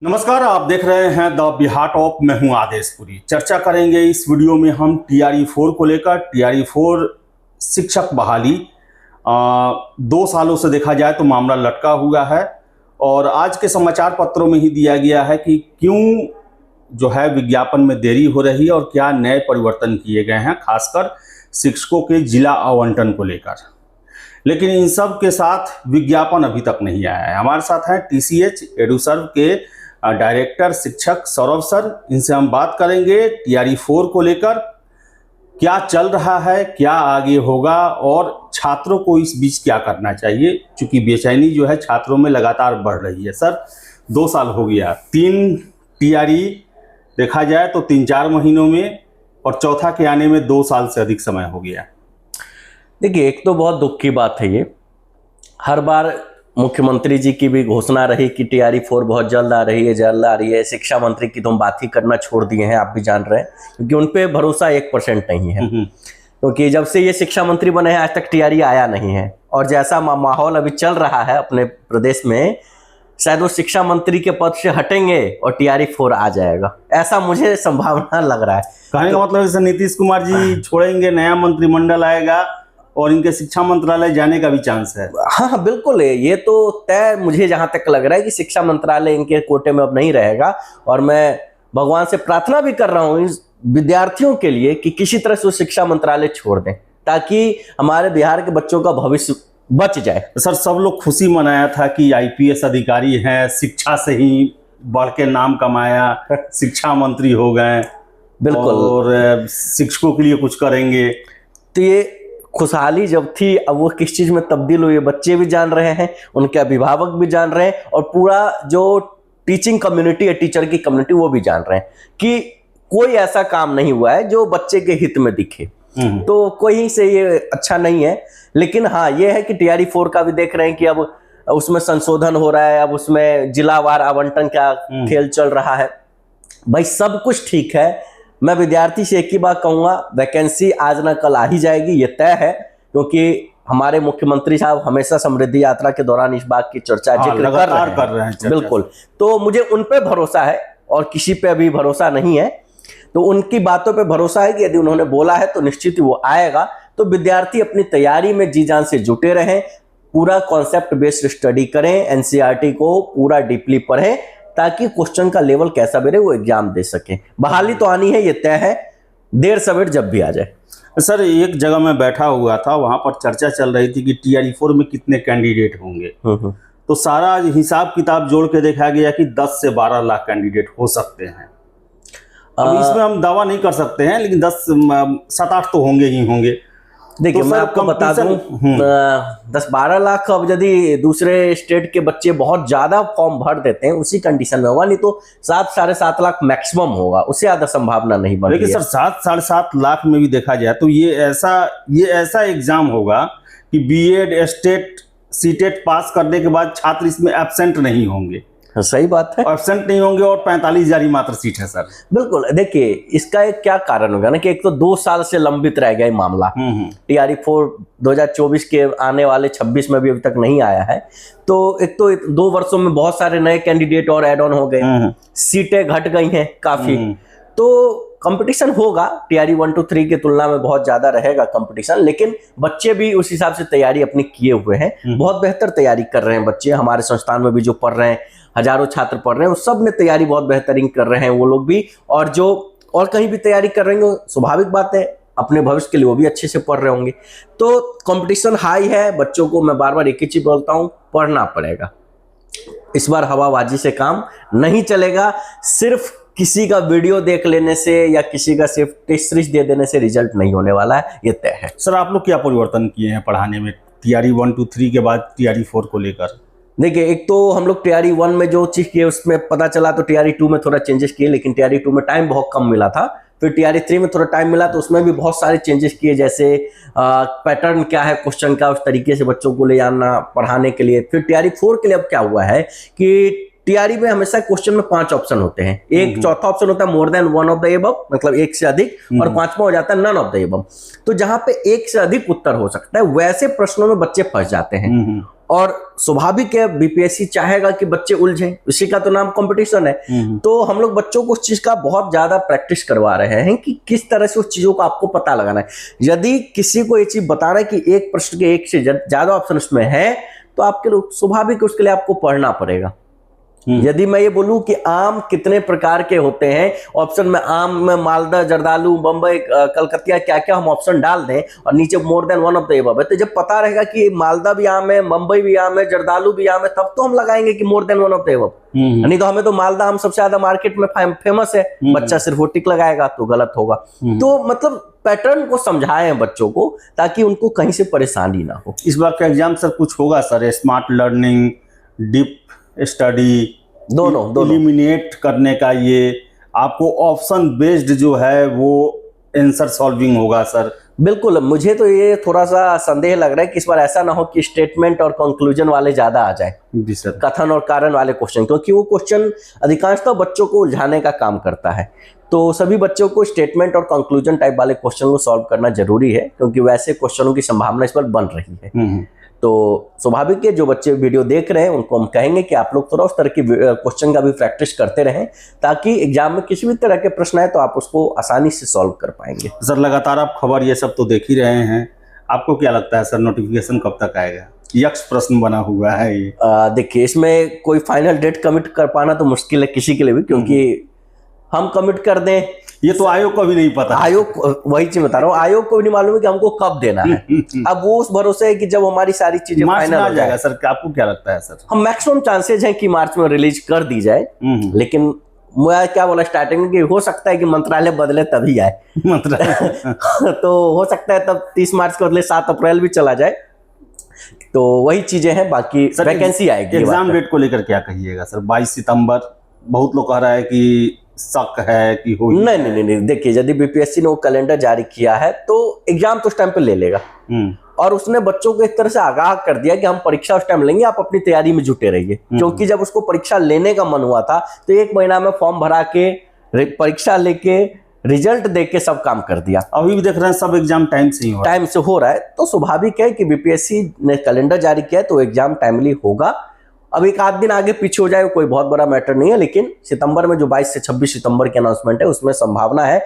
नमस्कार, आप देख रहे हैं द बिहार टॉप। मैं हूं आदेशपुरी। चर्चा करेंगे इस वीडियो में हम TRE-4 को लेकर। TRE-4 शिक्षक बहाली 2 सालों से देखा जाए तो मामला लटका हुआ है और आज के समाचार पत्रों में ही दिया गया है कि क्यों जो है विज्ञापन में देरी हो रही है और क्या नए परिवर्तन किए गए हैं, खासकर शिक्षकों के जिला आवंटन को लेकर। लेकिन इन सब के साथ विज्ञापन अभी तक नहीं आया है। हमारे साथ हैं TCH एडुसर्व के डायरेक्टर शिक्षक सौरभ सर। इनसे हम बात करेंगे TRE-4 को लेकर, क्या चल रहा है, क्या आगे होगा और छात्रों को इस बीच क्या करना चाहिए, क्योंकि बेचैनी जो है छात्रों में लगातार बढ़ रही है। सर, 2 साल हो गया, 3 TRE देखा जाए तो 3-4 महीनों में, और चौथा के आने में 2 साल से अधिक समय हो गया। देखिए, एक तो बहुत दुख की बात है। ये हर बार मुख्यमंत्री जी की भी घोषणा रही कि TRE-4 बहुत जल्द आ रही है। शिक्षा मंत्री की तो हम बात ही करना छोड़ दिए हैं, आप भी जान रहे हैं, क्योंकि उन पे भरोसा 1% नहीं है। क्योंकि जब से ये शिक्षा मंत्री बने हैं आज तक TRE आया नहीं है। और जैसा माहौल अभी चल रहा है अपने प्रदेश में, शायद वो शिक्षा मंत्री के पद से हटेंगे और TRE-4 आ जाएगा, ऐसा मुझे संभावना लग रहा है। कहने का मतलब जैसे नीतीश कुमार जी छोड़ेंगे, नया मंत्रिमंडल आएगा और इनके शिक्षा मंत्रालय जाने का भी चांस है। हाँ, बिल्कुल है। ये तो तय मुझे जहां तक लग रहा है कि शिक्षा मंत्रालय इनके कोटे में अब नहीं रहेगा। और मैं भगवान से प्रार्थना भी कर रहा हूँ इस विद्यार्थियों के लिए कि किसी तरह से शिक्षा मंत्रालय छोड़ दें, ताकि हमारे बिहार के बच्चों का भविष्य बच जाए। सर, सब लोग खुशी मनाया था कि IPS अधिकारी हैं, शिक्षा से ही बढ़ के नाम कमाया, शिक्षा मंत्री हो गए, बिल्कुल, और शिक्षकों के लिए कुछ करेंगे। तो ये खुशहाली जब थी, अब वो किस चीज में तब्दील हुई, बच्चे भी जान रहे हैं, उनके अभिभावक भी जान रहे हैं, और पूरा जो टीचिंग कम्युनिटी है, टीचर की कम्युनिटी, वो भी जान रहे हैं कि कोई ऐसा काम नहीं हुआ है जो बच्चे के हित में दिखे। तो कोई से ये अच्छा नहीं है। लेकिन हाँ, ये है कि TRE-4 का भी देख रहे हैं कि अब उसमें संशोधन हो रहा है, अब उसमें जिलावार आवंटन का खेल चल रहा है। भाई, सब कुछ ठीक है। मैं विद्यार्थी से एक ही बात कहूंगा, वैकेंसी आज ना कल आ ही जाएगी, ये तय है। क्योंकि हमारे मुख्यमंत्री साहब हमेशा समृद्धि यात्रा के दौरान इस बात की चर्चा जिक्र कर रहे हैं। बिल्कुल, तो मुझे उन पे भरोसा है और किसी पे अभी भरोसा नहीं है। तो उनकी बातों पे भरोसा है कि यदि उन्होंने बोला है तो निश्चित ही वो आएगा। तो विद्यार्थी अपनी तैयारी में जी जान से जुटे रहें, पूरा कॉन्सेप्ट बेस्ड स्टडी करें, NCERT को पूरा डीपली पढ़ें, ताकि क्वेश्चन का लेवल कैसा भी रहे वो एग्जाम दे सके। बहाली तो आनी है, ये तय है, देर सवेर जब भी आ जाए। सर, एक जगह मैं बैठा हुआ था, वहां पर चर्चा चल रही थी कि TRE-4 में कितने कैंडिडेट होंगे। तो सारा हिसाब किताब जोड़ के देखा गया कि 10 से 12 लाख कैंडिडेट हो सकते हैं। अब इसमें हम दावा नहीं कर सकते हैं, लेकिन 7-8 तो होंगे ही होंगे। देखिए, मैं आपको बता दूं, 10-12 लाख अब यदि दूसरे स्टेट के बच्चे बहुत ज्यादा फॉर्म भर देते हैं, उसी कंडीशन में होगा, नहीं तो 7-7.5 लाख मैक्सिमम होगा, उससे ज्यादा संभावना नहीं बन रही है। लेकिन सर, 7-7.5 लाख में भी देखा जाए तो ये ऐसा एग्जाम होगा कि BEd स्टेट CTET पास करने के बाद छात्र इसमें एब्सेंट नहीं होंगे। सही बात है, एब्सेंट नहीं होंगे, और 45,000 मात्र सीट है सर। बिल्कुल। देखिए, इसका एक क्या कारण होगा ना कि एक तो 2 साल से लंबित रह गया मामला। TRE-4 2024 के आने वाले 26 में भी अभी तक नहीं आया है। तो एक तो 2 वर्षों में बहुत सारे नए कैंडिडेट और एड ऑन हो गए, सीटें घट गई हैं काफी। तो कंपटीशन होगा, TRE-1 to 3 की तुलना में बहुत ज्यादा रहेगा कंपटीशन। लेकिन बच्चे भी उस हिसाब से तैयारी अपनी किए हुए हैं, बहुत बेहतर तैयारी कर रहे हैं बच्चे। हमारे संस्थान में भी जो पढ़ रहे हैं, हजारों छात्र पढ़ रहे हैं, उस सब ने तैयारी बहुत बेहतरीन कर रहे हैं वो लोग भी। और जो और कहीं भी तैयारी कर रहे हैं, स्वाभाविक बात है, अपने भविष्य के लिए वो भी अच्छे से पढ़ रहे होंगे। तो कंपटीशन हाई है, बच्चों को मैं बार बार एक ही चीज बोलता हूँ, पढ़ना पड़ेगा। इस बार हवाबाजी से काम नहीं चलेगा। सिर्फ किसी का वीडियो देख लेने से या किसी का सिर्फ टेस्ट सीरीज दे देने से रिजल्ट नहीं होने वाला है, ये तय है। सर, आप लोग क्या परिवर्तन किए हैं पढ़ाने में TRE-1 to 3 के बाद TRE-4 को लेकर? देखिए, एक तो हम लोग TRE-1 में जो चीज किए उसमें पता चला, तो TRE-2 में थोड़ा चेंजेस किए, लेकिन TRE-2 में टाइम बहुत कम मिला था। फिर TRE-3 में थोड़ा टाइम मिला, तो उसमें भी बहुत सारे चेंजेस किए, जैसे पैटर्न क्या है क्वेश्चन का, उस तरीके से बच्चों को ले जाना पढ़ाने के लिए। फिर TRE-4 के लिए अब क्या हुआ है कि TRE में हमेशा क्वेश्चन में 5 ऑप्शन होते हैं। एक चौथा ऑप्शन होता है more than one of the above, मतलब एक से अधिक, और 5वां हो जाता है नन ऑफ द एबव। तो जहां पे एक से अधिक उत्तर हो सकता है, वैसे प्रश्नों में बच्चे फंस जाते हैं। और स्वाभाविक है बीपीएससी चाहेगा कि बच्चे उलझें, इसी का तो नाम कंपटीशन है। तो हम लोग बच्चों को उस चीज का बहुत ज्यादा प्रैक्टिस करवा रहे हैं कि किस तरह से उस चीजों को आपको पता लगाना है। यदि किसी को ये चीज बताना है कि एक प्रश्न के एक से ज्यादा ऑप्शन उसमें है, तो आपके लोग स्वाभाविक उसके लिए आपको पढ़ना पड़ेगा। यदि मैं ये बोलूं कि आम कितने प्रकार के होते हैं, ऑप्शन में आम में मालदा, जर्दालू, बंबई, कलकतिया, क्या क्या हम ऑप्शन डाल दें और नीचे more than one of the above है, तो जब पता रहेगा कि मालदा भी आम है, बंबई भी आम है, जर्दालू भी आम है, तब तो हम लगाएंगे कि more than one of the above. नहीं तो हमें तो मालदा आम सबसे ज्यादा मार्केट में फेमस है, बच्चा सिर्फ वो टिक लगाएगा तो गलत होगा। तो मतलब पैटर्न को समझाएं बच्चों को ताकि उनको कहीं से परेशानी ना हो। इस बार का एग्जाम सर कुछ होगा sir, smart learning, deep study, दोनों एलिमिनेट करने का, ये आपको ऑप्शन बेस्ड जो है वो आंसर सॉल्विंग होगा सर? बिल्कुल, मुझे तो ये थोड़ा सा संदेह लग रहा है कि इस बार ऐसा ना हो कि स्टेटमेंट और कंक्लूजन वाले ज्यादा आ जाए, जी सर, कथन और कारण वाले क्वेश्चन, क्योंकि वो क्वेश्चन अधिकांशतः बच्चों को उलझाने का काम करता है। तो सभी बच्चों को स्टेटमेंट और कंक्लूजन टाइप वाले क्वेश्चन को सॉल्व करना जरूरी है, क्योंकि वैसे क्वेश्चनों की संभावना इस पर बन रही है। तो स्वाभाविक है जो बच्चे वीडियो देख रहे हैं उनको हम कहेंगे कि आप लोग थोड़ा उस तरह की क्वेश्चन का भी प्रैक्टिस करते रहें, ताकि एग्जाम में किसी भी तरह के प्रश्न आए तो आप उसको आसानी से सॉल्व कर पाएंगे। सर लगातार आप खबर ये सब तो देख ही रहे हैं, आपको क्या लगता है सर नोटिफिकेशन कब तक आएगा? यक्ष प्रश्न बना हुआ है ये। देखिए, इसमें कोई फाइनल डेट कमिट कर पाना तो मुश्किल है किसी के लिए भी, क्योंकि हम कमिट कर दें ये तो आयोग को भी नहीं पता। आयोग, वही चीज बता रहा हूँ, आयोग को भी नहीं मालूम है कि हमको कब देना है। अब वो उस भरोसे है कि जब हमारी सारी चीजें फाइनल हो जाएगा। सर आपको क्या लगता है सर? हम मैक्सिमम चांसेस हैं कि मार्च में रिलीज कर दी जाए, लेकिन मैं क्या बोला स्टार्टिंग में कि हो सकता है कि मंत्रालय बदले तभी आए तो हो सकता है तब 30 मार्च के बदले 7 अप्रैल भी चला जाए। तो वही चीजें हैं, बाकी वैकेंसी आएगी। एग्जाम डेट को लेकर क्या कहिएगा सर? 22 सितंबर, बहुत लोग कह रहा है कि शक है कि हो। नहीं, देखिए, यदि बीपीएससी ने वो कैलेंडर जारी किया है तो एग्जाम तो उस टाइम पे ले लेगा, और उसने बच्चों को एक तरह से आगाह कर दिया कि हम परीक्षा उस टाइम लेंगे, आप अपनी तैयारी में जुटे रहिए। क्योंकि जब उसको परीक्षा लेने का मन हुआ था तो 1 महीना में फॉर्म भरा के, परीक्षा लेके, रिजल्ट देके सब काम कर दिया। अभी भी देख रहे हैं सब एग्जाम टाइम से हो रहा है। तो स्वाभाविक है कि बीपीएससी ने कैलेंडर जारी किया है तो एग्जाम टाइमली होगा। अब एक आध दिन आगे पीछे हो जाए कोई बहुत बड़ा मैटर नहीं है, लेकिन सितंबर में जो 22 से 26 सितंबर की अनाउंसमेंट है उसमें संभावना है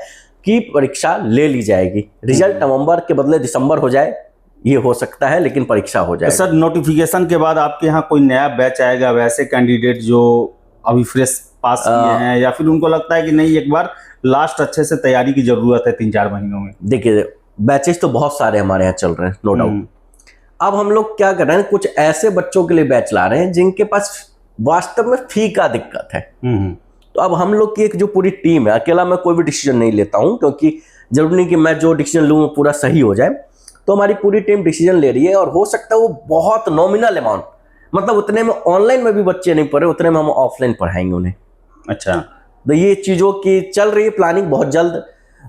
कि परीक्षा ले ली जाएगी। रिजल्ट नवंबर के बदले दिसंबर हो जाए, ये हो सकता है, लेकिन परीक्षा हो जाए। सर नोटिफिकेशन के बाद आपके यहाँ कोई नया बैच आएगा, वैसे कैंडिडेट जो अभी फ्रेश पास किए हैं, या फिर उनको लगता है कि नहीं एक बार लास्ट अच्छे से तैयारी की जरूरत है 3-4 महीनों में? देखिए, बैचेस तो बहुत सारे हमारे यहाँ चल रहे हैं, नो डाउट। अब हम लोग क्या कर रहे हैं, कुछ ऐसे बच्चों के लिए बैच ला रहे हैं जिनके पास वास्तव में फी का दिक्कत है। तो अब हम लोग की एक जो पूरी टीम है, अकेला मैं कोई भी डिसीजन नहीं लेता हूं, क्योंकि जरूरी नहीं कि मैं जो डिसीजन लूँ वो पूरा सही हो जाए। तो हमारी पूरी टीम डिसीजन ले रही है, और हो सकता है वो बहुत नॉमिनल अमाउंट, मतलब उतने में ऑनलाइन में भी बच्चे नहीं पढ़े, उतने में हम ऑफलाइन पढ़ाएंगे उन्हें। अच्छा, तो ये चीज़ों की चल रही है प्लानिंग। बहुत जल्द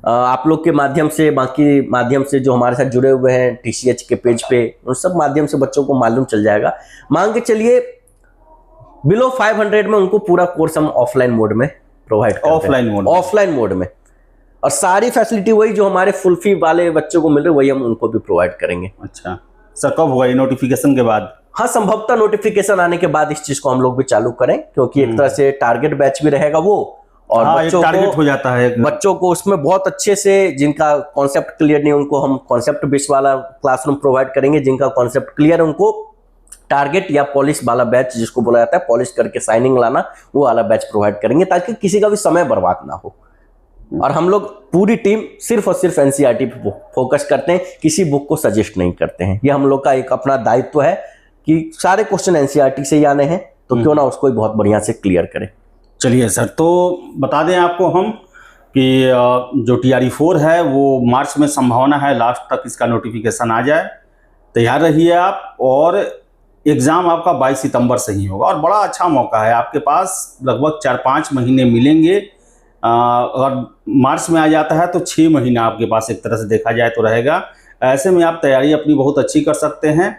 आप लोग के माध्यम से, बाकी माध्यम से जो हमारे साथ जुड़े हुए हैं टीसीएच के पेज पे, उन सब माध्यम से बच्चों को मालूम चल जाएगा। मान के चलिए बिलो 500 में उनको पूरा कोर्स हम ऑफलाइन मोड में प्रोवाइड करते हैं। ऑफलाइन मोड में, और सारी फैसिलिटी वही जो हमारे फुल फी वाले बच्चों को मिल रही है वही हम उनको भी प्रोवाइड करेंगे। अच्छा सर, कब होगा ये नोटिफिकेशन के बाद? हाँ, संभवतः नोटिफिकेशन आने के बाद इस चीज को हम लोग भी चालू करें, क्योंकि एक तरह से टारगेट बैच भी रहेगा वो, और बच्चों टारगेट हो जाता है बच्चों को उसमें बहुत अच्छे से, जिनका कॉन्सेप्ट क्लियर नहीं उनको हम कॉन्सेप्ट बेस्ड वाला क्लासरूम प्रोवाइड करेंगे, जिनका कॉन्सेप्ट क्लियर है उनको टारगेट या पॉलिश वाला बैच, जिसको बोला जाता है पॉलिश करके साइनिंग लाना, वो वाला बैच प्रोवाइड करेंगे, ताकि किसी का भी समय बर्बाद ना हो। और हम लोग पूरी टीम सिर्फ और सिर्फ एनसीईआरटी पे फोकस करते हैं, किसी बुक को सजेस्ट नहीं करते हैं। ये हम लोग का एक अपना दायित्व है कि सारे क्वेश्चन एनसीईआरटी से ही आने हैं, तो क्यों ना उसको बहुत बढ़िया से क्लियर करें। चलिए सर, तो बता दें आपको हम कि जो TRE4 है वो मार्च में संभावना है लास्ट तक इसका नोटिफिकेशन आ जाए। तैयार रहिए आप, और एग्ज़ाम आपका 22 सितंबर से ही होगा, और बड़ा अच्छा मौका है आपके पास। लगभग 4-5 महीने मिलेंगे। अगर मार्च में आ जाता है तो 6 महीना आपके पास एक तरह से देखा जाए तो रहेगा। ऐसे में आप तैयारी अपनी बहुत अच्छी कर सकते हैं,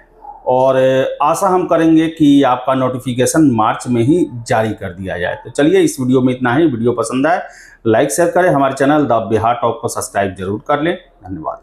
और आशा हम करेंगे कि आपका नोटिफिकेशन मार्च में ही जारी कर दिया जाए। तो चलिए, इस वीडियो में इतना ही। वीडियो पसंद आए लाइक शेयर करें, हमारे चैनल द बिहार टॉप को सब्सक्राइब जरूर कर लें। धन्यवाद।